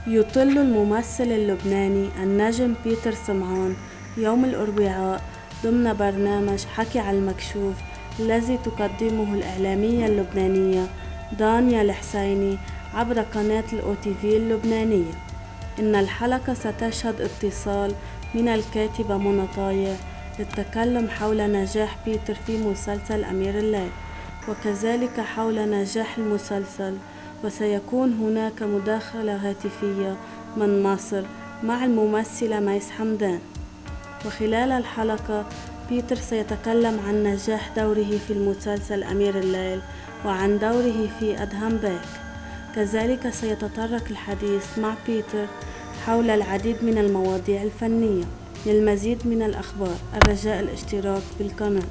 يطل الممثل اللبناني النجم بيتر سمعان يوم الأربعاء ضمن برنامج حكي على المكشوف الذي تقدمه الإعلامية اللبنانية دانيا الحسيني عبر قناة الOTV اللبنانية. إن الحلقة ستشهد اتصال من الكاتبة منى طايع للتكلم حول نجاح بيتر في مسلسل أمير الليل وكذلك حول نجاح المسلسل، وسيكون هناك مداخلة هاتفية من مصر مع الممثلة ميس حمدان. وخلال الحلقة بيتر سيتكلم عن نجاح دوره في المسلسل أمير الليل وعن دوره في أدهم بيك. كذلك سيتطرق الحديث مع بيتر حول العديد من المواضيع الفنية. للمزيد من الأخبار الرجاء الاشتراك بالقناة.